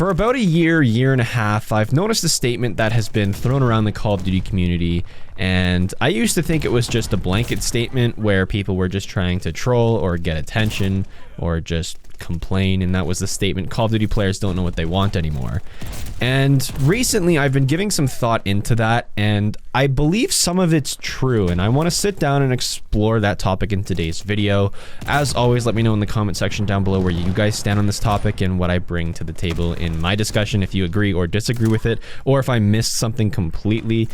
For about a year and a half, I've noticed a statement that has been thrown around the Call of Duty community, and I used to think it was just a blanket statement where people were just trying to troll or get attention or just complain, and that was the statement, Call of Duty players don't know what they want anymore. And recently I've been giving some thought into that, and I believe some of it's true, and I want to sit down and explore that topic in today's video. As always, let me know in the comment section down below where you guys stand on this topic and what I bring to the table in my discussion, if you agree or disagree with it, or if I missed something completely.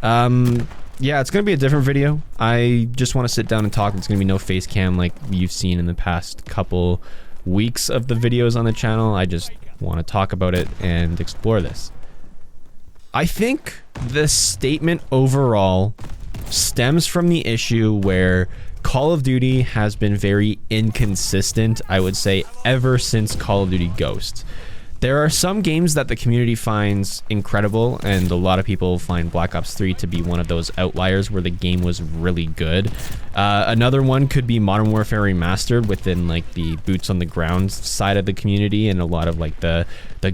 Yeah, it's gonna be a different video. I just want to sit down and talk. It's gonna be no face cam like you've seen in the past couple weeks of the videos on the channel. I just want to talk about it and explore this. I think the statement overall stems from the issue where Call of Duty has been very inconsistent, I would say, ever since Call of Duty Ghosts. There are some games that the community finds incredible, and a lot of people find Black Ops 3 to be one of those outliers where the game was really good. Another one could be Modern Warfare Remastered within like the boots on the ground side of the community, and a lot of like the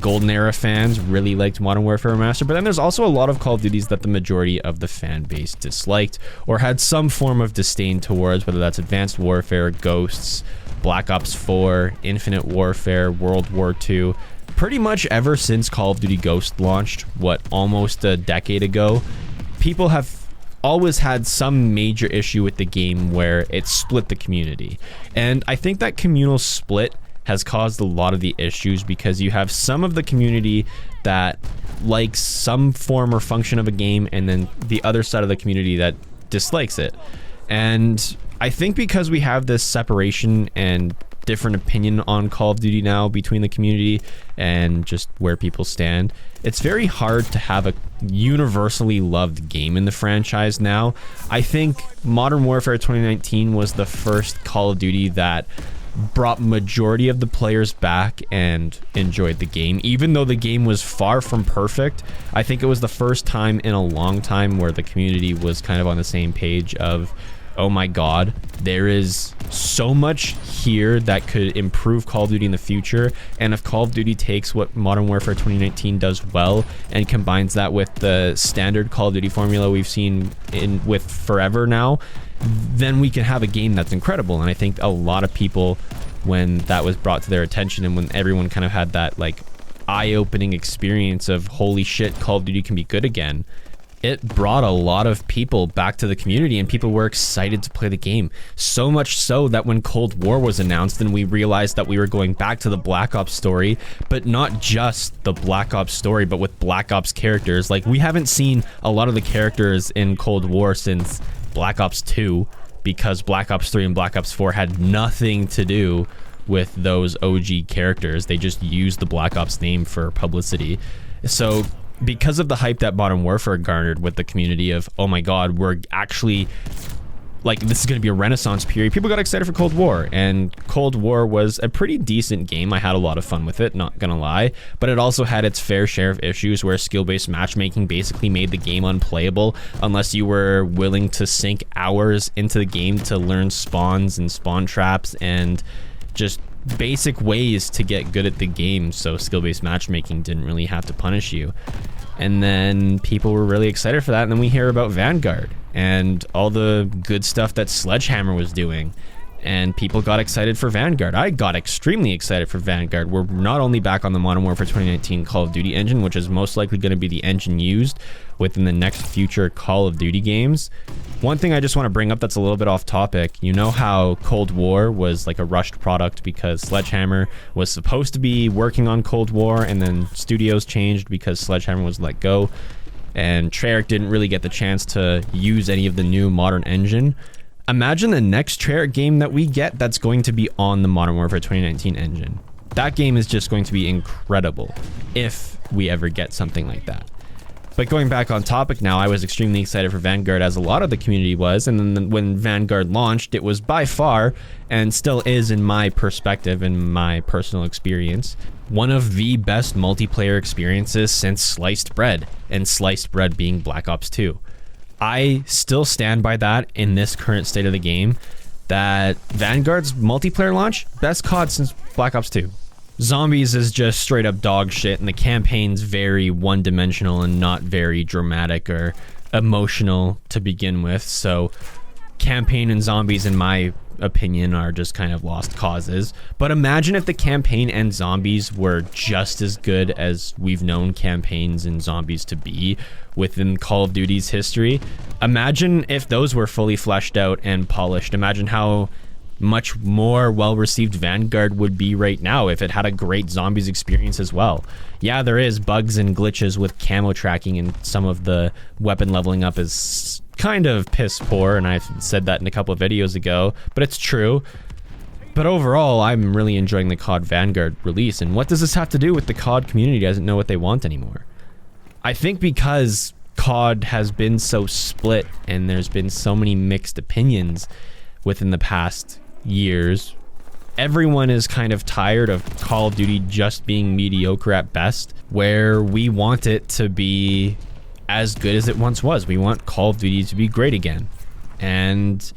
Golden Era fans really liked Modern Warfare Remastered. But then there's also a lot of Call of Duties that the majority of the fan base disliked or had some form of disdain towards, whether that's Advanced Warfare, Ghosts, Black Ops 4, Infinite Warfare, World War II. Pretty much ever since Call of Duty Ghosts launched, almost a decade ago, people have always had some major issue with the game where it split the community. And I think that communal split has caused a lot of the issues because you have some of the community that likes some form or function of a game, and then the other side of the community that dislikes it. And I think because we have this separation and different opinion on Call of Duty now between the community and just where people stand, it's very hard to have a universally loved game in the franchise now. I think Modern Warfare 2019 was the first Call of Duty that brought majority of the players back and enjoyed the game. Even though the game was far from perfect, I think it was the first time in a long time where the community was kind of on the same page of, oh my god, there is so much here that could improve Call of Duty in the future, and if Call of Duty takes what Modern Warfare 2019 does well and combines that with the standard Call of Duty formula we've seen with forever now, then we can have a game that's incredible. And I think a lot of people, when that was brought to their attention and when everyone kind of had that like eye-opening experience of holy shit, Call of Duty can be good again, it brought a lot of people back to the community, and people were excited to play the game. So much so that when Cold War was announced and we realized that we were going back to the Black Ops story, but not just the Black Ops story, but with Black Ops characters. Like, we haven't seen a lot of the characters in Cold War since Black Ops 2, because Black Ops 3 and Black Ops 4 had nothing to do with those OG characters. They just used the Black Ops name for publicity. So because of the hype that Modern Warfare garnered with the community of, oh my god, we're actually, like, this is going to be a renaissance period, people got excited for Cold War. And Cold War was a pretty decent game. I had a lot of fun with it, not gonna lie, but it also had its fair share of issues where skill-based matchmaking basically made the game unplayable unless you were willing to sink hours into the game to learn spawns and spawn traps and just basic ways to get good at the game, so skill-based matchmaking didn't really have to punish you. And then people were really excited for that, and then we hear about Vanguard and all the good stuff that Sledgehammer was doing, and people got excited for Vanguard. I got extremely excited for Vanguard. We're not only back on the Modern Warfare 2019 Call of Duty engine, which is most likely going to be the engine used within the next future Call of Duty games. One thing I just want to bring up that's a little bit off topic, you know how Cold War was like a rushed product because Sledgehammer was supposed to be working on Cold War, and then studios changed because Sledgehammer was let go, and Treyarch didn't really get the chance to use any of the new modern engine. Imagine the next Treyarch game that we get that's going to be on the Modern Warfare 2019 engine. That game is just going to be incredible if we ever get something like that. But going back on topic now, I was extremely excited for Vanguard, as a lot of the community was, and then when Vanguard launched, it was by far, and still is in my perspective and my personal experience, one of the best multiplayer experiences since Sliced Bread, and Sliced Bread being Black Ops 2. I still stand by that in this current state of the game, that Vanguard's multiplayer launch, best COD since Black Ops 2. Zombies is just straight up dog shit, and the campaign's very one-dimensional and not very dramatic or emotional to begin with. So campaign and zombies, in my opinion, are just kind of lost causes. But imagine if the campaign and zombies were just as good as we've known campaigns and zombies to be within Call of Duty's history. Imagine if those were fully fleshed out and polished. Imagine how much more well-received Vanguard would be right now if it had a great zombies experience as well. Yeah, there is bugs and glitches with camo tracking, and some of the weapon leveling up is kind of piss poor, and I've said that in a couple of videos ago, but it's true. But overall, I'm really enjoying the COD Vanguard release. And what does this have to do with the COD community doesn't know what they want anymore? I think because COD has been so split and there's been so many mixed opinions within the past years, everyone is kind of tired of Call of Duty just being mediocre at best, where we want it to be as good as it once was. We want Call of Duty to be great again. And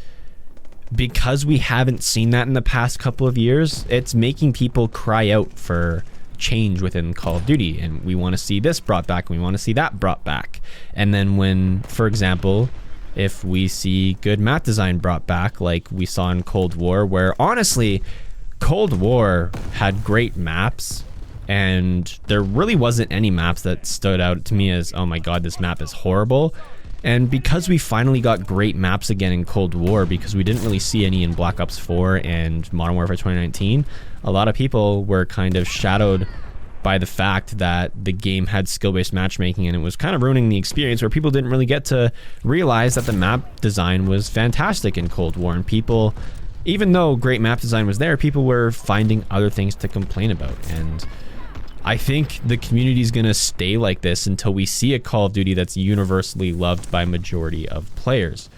because we haven't seen that in the past couple of years, it's making people cry out for change within Call of Duty, and we want to see this brought back, and we want to see that brought back. And then when, for example, if we see good map design brought back, like we saw in Cold War, where honestly, Cold War had great maps, and there really wasn't any maps that stood out to me as, oh my god, this map is horrible. And because we finally got great maps again in Cold War, because we didn't really see any in Black Ops 4 and Modern Warfare 2019, a lot of people were kind of shadowed by the fact that the game had skill-based matchmaking, and it was kind of ruining the experience, where people didn't really get to realize that the map design was fantastic in Cold War. And people, even though great map design was there, people were finding other things to complain about. And I think the community is going to stay like this until we see a Call of Duty that's universally loved by majority of players.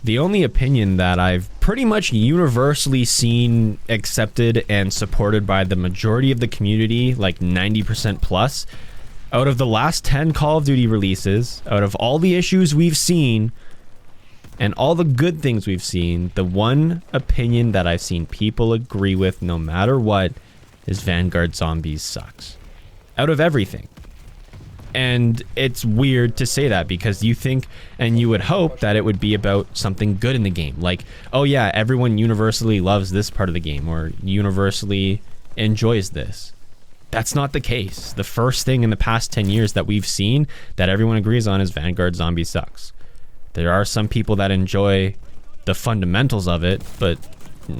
The only opinion that I've pretty much universally seen accepted and supported by the majority of the community, like 90% plus, out of the last 10 Call of Duty releases, out of all the issues we've seen and all the good things we've seen, the one opinion that I've seen people agree with no matter what is Vanguard Zombies sucks. Out of everything. And it's weird to say that, because you think and you would hope that it would be about something good in the game. Like, oh yeah, everyone universally loves this part of the game, or universally enjoys this. That's not the case. The first thing in the past 10 years that we've seen that everyone agrees on is Vanguard Zombies sucks. There are some people that enjoy the fundamentals of it, but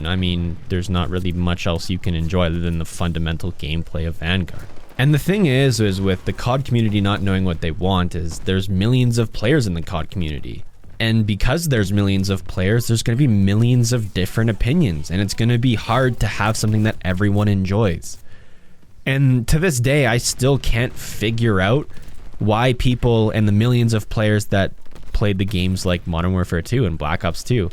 I mean, there's not really much else you can enjoy other than the fundamental gameplay of Vanguard. And the thing is with the COD community not knowing what they want, is there's millions of players in the COD community. And because there's millions of players, there's going to be millions of different opinions, and it's going to be hard to have something that everyone enjoys. And to this day, I still can't figure out why people and the millions of players that played the games like Modern Warfare 2 and Black Ops 2,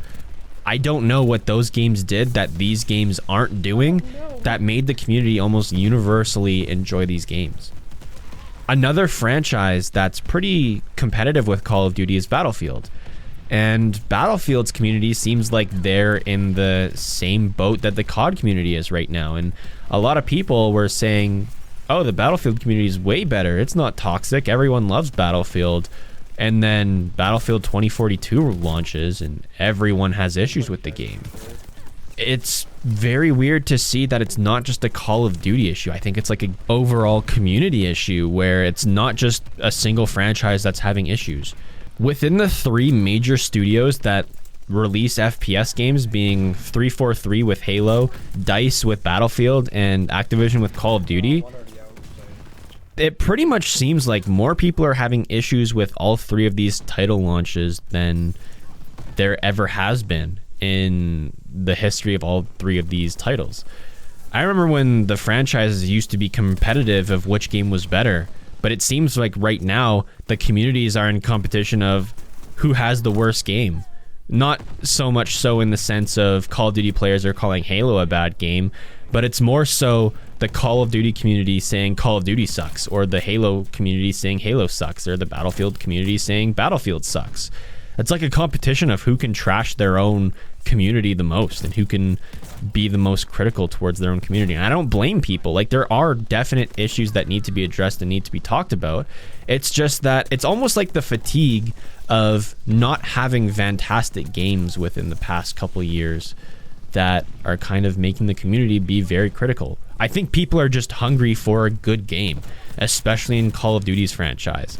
I don't know what those games did that these games aren't doing that made the community almost universally enjoy these games. Another franchise that's pretty competitive with Call of Duty is Battlefield. And Battlefield's community seems like they're in the same boat that the COD community is right now. And a lot of people were saying, oh, the Battlefield community is way better. It's not toxic. Everyone loves Battlefield. And then Battlefield 2042 launches and everyone has issues with the game. It's very weird to see that it's not just a Call of Duty issue. I think it's like an overall community issue where it's not just a single franchise that's having issues. Within the three major studios that release FPS games, being 343 with Halo, DICE with Battlefield, and Activision with Call of Duty, it pretty much seems like more people are having issues with all three of these title launches than there ever has been in the history of all three of these titles. I remember when the franchises used to be competitive of which game was better, but it seems like right now the communities are in competition of who has the worst game. Not so much so in the sense of Call of Duty players are calling Halo a bad game, but it's more so the Call of Duty community saying Call of Duty sucks, or the Halo community saying Halo sucks, or the Battlefield community saying Battlefield sucks. It's like a competition of who can trash their own community the most and who can be the most critical towards their own community. And I don't blame people. Like, there are definite issues that need to be addressed and need to be talked about. It's just that it's almost like the fatigue of not having fantastic games within the past couple of years that are kind of making the community be very critical. I think people are just hungry for a good game, especially in Call of Duty's franchise.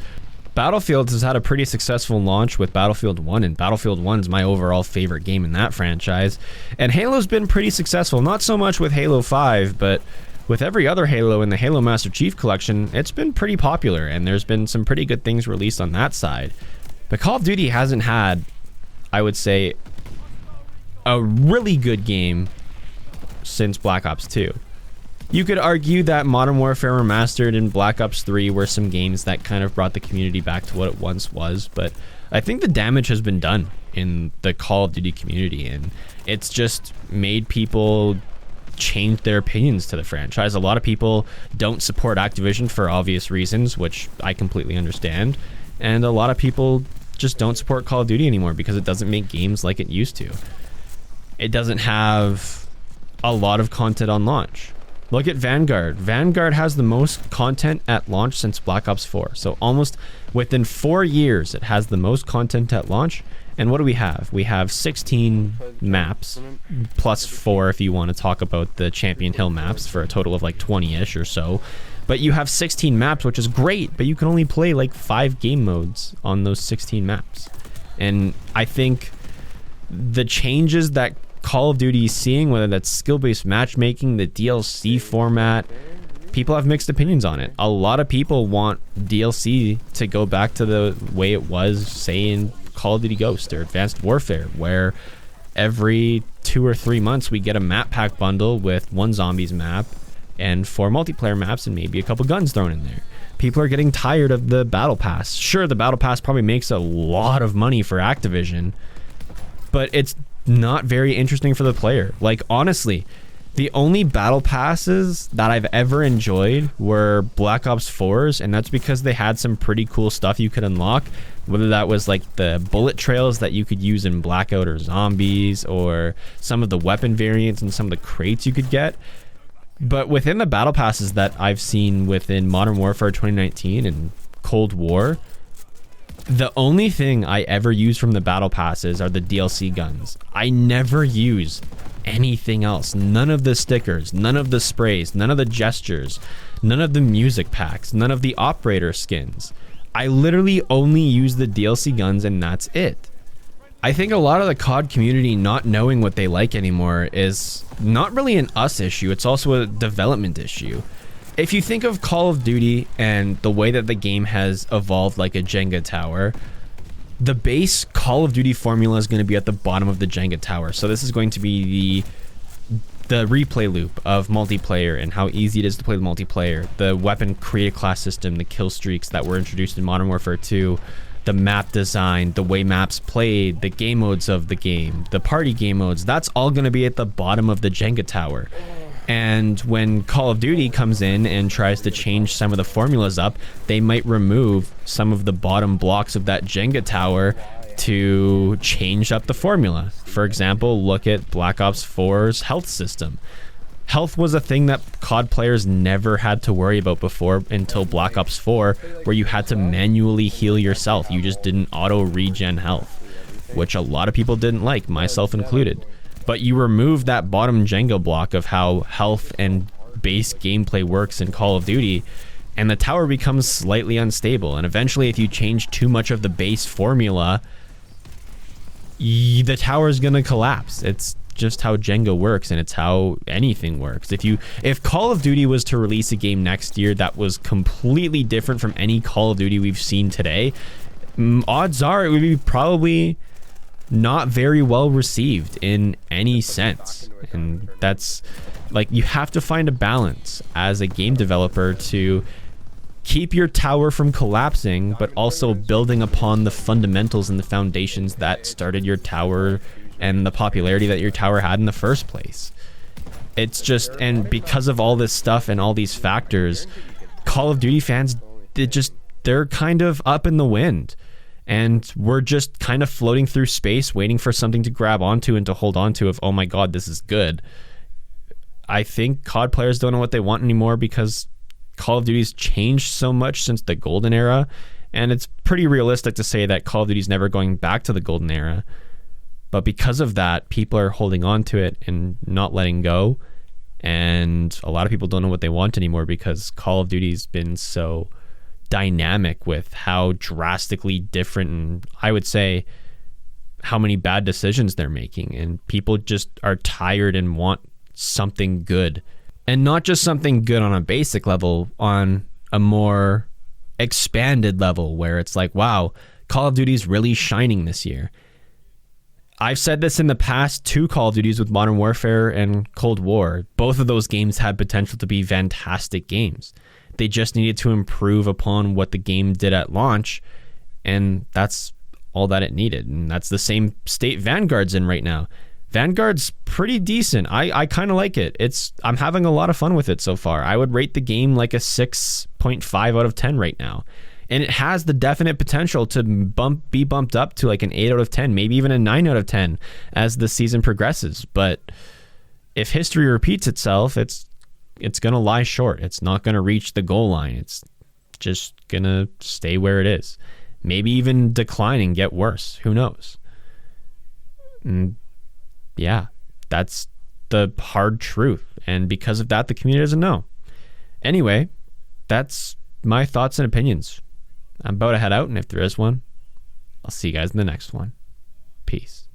Battlefield has had a pretty successful launch with Battlefield 1, and Battlefield 1 is my overall favorite game in that franchise. And Halo's been pretty successful, not so much with Halo 5, but with every other Halo in the Halo Master Chief Collection, it's been pretty popular, and there's been some pretty good things released on that side. But Call of Duty hasn't had, I would say, a really good game since Black Ops 2. You could argue that Modern Warfare Remastered and Black Ops 3 were some games that kind of brought the community back to what it once was, but I think the damage has been done in the Call of Duty community, and it's just made people change their opinions to the franchise. A lot of people don't support Activision for obvious reasons, which I completely understand, and a lot of people just don't support Call of Duty anymore because it doesn't make games like it used to. It doesn't have a lot of content on launch. Look at Vanguard. Vanguard has the most content at launch since Black Ops 4. So almost within 4 years, it has the most content at launch. And what do we have? We have 16 maps, plus 4 if you want to talk about the Champion Hill maps, for a total of like 20-ish or so. But you have 16 maps, which is great, but you can only play like 5 game modes on those 16 maps. And I think the changes that Call of Duty is seeing, whether that's skill-based matchmaking, the DLC format, people have mixed opinions on it. A lot of people want DLC to go back to the way it was, say, in Call of Duty Ghost or Advanced Warfare, where every 2 or 3 months we get a map pack bundle with 1 zombies map and 4 multiplayer maps and maybe a couple guns thrown in there. People are getting tired of the Battle Pass. Sure, the Battle Pass probably makes a lot of money for Activision, but it's not very interesting for the player. Like, honestly, the only battle passes that I've ever enjoyed were Black Ops 4's, and that's because they had some pretty cool stuff you could unlock, whether that was like the bullet trails that you could use in Blackout or Zombies, or some of the weapon variants and some of the crates you could get. But within the battle passes that I've seen within Modern Warfare 2019 and Cold War, the only thing I ever use from the battle passes are the DLC guns. I never use anything else. None of the stickers, none of the sprays, none of the gestures, none of the music packs, none of the operator skins. I literally only use the DLC guns, and that's it. I think a lot of the COD community not knowing what they like anymore is not really an us issue, it's also a development issue. If you think of Call of Duty and the way that the game has evolved like a Jenga tower, the base Call of Duty formula is going to be at the bottom of the Jenga tower. So this is going to be the replay loop of multiplayer and how easy it is to play the multiplayer, the weapon create class system, the kill streaks that were introduced in Modern Warfare 2, the map design, the way maps played, the game modes of the game, the party game modes. That's all going to be at the bottom of the Jenga tower. And when Call of Duty comes in and tries to change some of the formulas up, they might remove some of the bottom blocks of that Jenga tower to change up the formula. For example, look at Black Ops 4's health system. Health was a thing that COD players never had to worry about before until Black Ops 4, where you had to manually heal yourself. You just didn't auto-regen health, which a lot of people didn't like, myself included. But you remove that bottom Jenga block of how health and base gameplay works in Call of Duty, and the tower becomes slightly unstable. And eventually, if you change too much of the base formula, the tower is going to collapse. It's just how Jenga works, and it's how anything works. If Call of Duty was to release a game next year that was completely different from any Call of Duty we've seen today, odds are it would be probably not very well received in any sense. And that's like, you have to find a balance as a game developer to keep your tower from collapsing, but also building upon the fundamentals and the foundations that started your tower and the popularity that your tower had in the first place. It's just, and because of all this stuff and all these factors, Call of Duty fans, they're kind of up in the wind. And we're just kind of floating through space, waiting for something to grab onto and to hold onto of, oh my God, this is good. I think COD players don't know what they want anymore because Call of Duty's changed so much since the golden era. And it's pretty realistic to say that Call of Duty's never going back to the golden era. But because of that, people are holding on to it and not letting go. And a lot of people don't know what they want anymore because Call of Duty's been so dynamic with how drastically different, and I would say how many bad decisions they're making. And people just are tired and want something good. And not just something good on a basic level, on a more expanded level where it's like, wow, Call of Duty's really shining this year. I've said this in the past, 2 Call of Duties with Modern Warfare and Cold War. Both of those games had potential to be fantastic games. They just needed to improve upon what the game did at launch, and that's all that it needed. And that's the same state Vanguard's in right now. Vanguard's pretty decent. I kind of like it. I'm having a lot of fun with it so far. I would rate the game like a 6.5 out of 10 right now. And it has the definite potential to be bumped up to like an 8 out of 10, maybe even a 9 out of 10 as the season progresses. But if history repeats itself, it's going to lie short. It's not going to reach the goal line. It's just going to stay where it is. Maybe even decline and get worse. Who knows? And yeah, that's the hard truth. And because of that, the community doesn't know. Anyway, that's my thoughts and opinions. I'm about to head out, and if there is one, I'll see you guys in the next one. Peace.